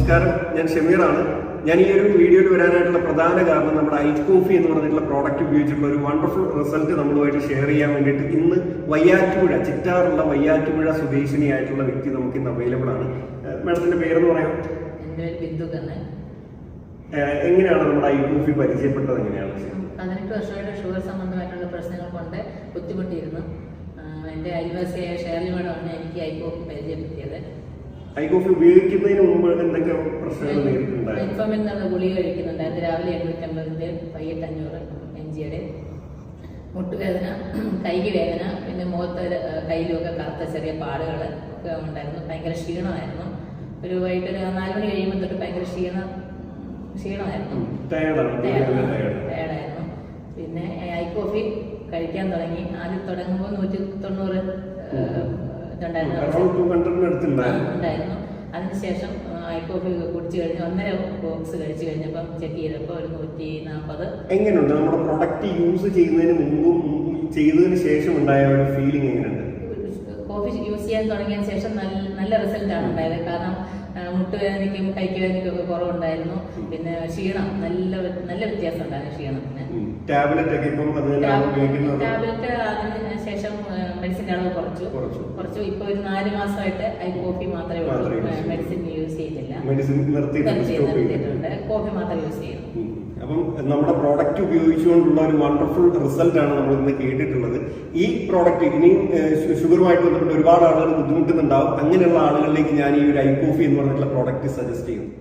നമസ്കാരം, ഞാൻ ഷമീറാണ്. ഞാൻ ഈ ഒരു വീഡിയോയിൽ വരാനായിട്ടുള്ള പ്രധാന കാരണം നമ്മുടെ ഐക്കോഫി എന്ന് പറഞ്ഞിട്ടുള്ള പ്രോഡക്റ്റ് ഉപയോഗിച്ചിട്ടുള്ള ഒരു വണ്ടർഫുൾ റിസൾട്ട് നമ്മളുമായിട്ട് ഷെയർ ചെയ്യാൻ വേണ്ടിയിട്ട് ഇന്ന് വയ്യാറ്റുപുഴ, ചിറ്റാറുള്ള വയ്യാറ്റുപുഴ സ്വദേശിനിയായിട്ടുള്ള വ്യക്തി നമുക്ക് ഇന്ന് അവൈലബിൾ ആണ്. മാഡത്തിന്റെ പേരെന്ന് പറയാം? എങ്ങനെയാണ് നമ്മുടെ ഐക്കോഫി പരിചയപ്പെട്ടത്? എങ്ങനെയാണ്? 18 വർഷമായിട്ട് ഷുഗർ സംബന്ധമായിട്ടുള്ള പ്രശ്നങ്ങൾ കൊണ്ട് ബുദ്ധിമുട്ടിയിരുന്നു. എൻ്റെ അയൽവാസിയായ ഷേർലി മേഡമാണ് എനിക്ക് ഐക്കോഫി പരിചയപ്പെടുത്തിയത്. ഐക്കോഫി ഉപയോഗിക്കുന്നതിന് മുമ്പ് എന്തൊക്കെ പ്രശ്നങ്ങൾ നേരിട്ടുണ്ടായിരുന്നു? ഇൻഫോമിൽ നിന്ന് ഗുളിക കഴിക്കുന്നുണ്ടായിരുന്നു. രാവിലെ 850, വൈകിട്ട് 500 mg. മുട്ടുവേദന, കൈക്ക് വേദന, പിന്നെ മുഖത്ത് കയ്യിലുമൊക്കെ കറുത്ത ചെറിയ പാടുകൾ ഒക്കെ ഉണ്ടായിരുന്നു. ഭയങ്കര ക്ഷീണമായിരുന്നു. വൈകിട്ട് 4 മണി കഴിയുമ്പോൾ തൊട്ട് ഭയങ്കര ക്ഷീണമായിരുന്നു. ടയർഡായിരുന്നു. പിന്നെ ഐക്കോഫി കഴിക്കാൻ തുടങ്ങി. ആദ്യം തുടങ്ങുമ്പോൾ 190 ഉണ്ടായിരുന്നു. അതിനുശേഷം ഐക്കോഫി കുടിച്ചു കഴിഞ്ഞ് 1.5 ബോക്സ് കഴിച്ചു കഴിഞ്ഞപ്പം ചെക്ക് ചെയ്തപ്പോൾ ഒരു 140. എങ്ങനെയുണ്ട് നമ്മുടെ പ്രൊഡക്റ്റ് യൂസ് ചെയ്യുന്നതിന് മുമ്പും ചെയ്തതിന് ശേഷം ഉണ്ടായ ഒരു ഫീലിംഗ് എങ്ങനെയുണ്ട്? കോഫി യൂസ് ചെയ്യാൻ തുടങ്ങിയതിന് ശേഷം നല്ല റിസൾട്ടാണ് ഉണ്ടായത്. കാരണം മുട്ടുവേദനയ്ക്കും കൈക്ക് വേദനയ്ക്കും ഒക്കെ കുറവുണ്ടായിരുന്നു. പിന്നെ ക്ഷീണം നല്ല വ്യത്യാസം ഉണ്ടായിരുന്നു. ക്ഷീണത്തിന് ടാബ്ലറ്റ് അതിന് ശേഷം മെഡിസിന്റെ അളവ് കുറച്ചു. ഇപ്പൊ ഒരു 4 മാസമായിട്ട് കോഫി മാത്രമേ ഉള്ളൂ. മെഡിസിൻ യൂസ് ചെയ്യുന്നില്ല. കോഫി മാത്രമേ യൂസ് ചെയ്യുന്നു. അപ്പം നമ്മുടെ പ്രോഡക്റ്റ് ഉപയോഗിച്ചുകൊണ്ടുള്ള ഒരു വണ്ടർഫുൾ റിസൾട്ട് ആണ് നമ്മൾ ഇന്ന് കേട്ടിട്ടുള്ളത്. ഈ പ്രോഡക്റ്റ് ഇനിയും ഷുഗറുമായിട്ട് ബന്ധപ്പെട്ട് ഒരുപാട് ആളുകൾ ബുദ്ധിമുട്ടുന്നുണ്ടാവും. അങ്ങനെയുള്ള ആളുകളിലേക്ക് ഞാൻ ഈ ഒരു ഐക്കോഫി എന്ന് പറഞ്ഞിട്ടുള്ള പ്രോഡക്റ്റ് സജസ്റ്റ് ചെയ്യുന്നു.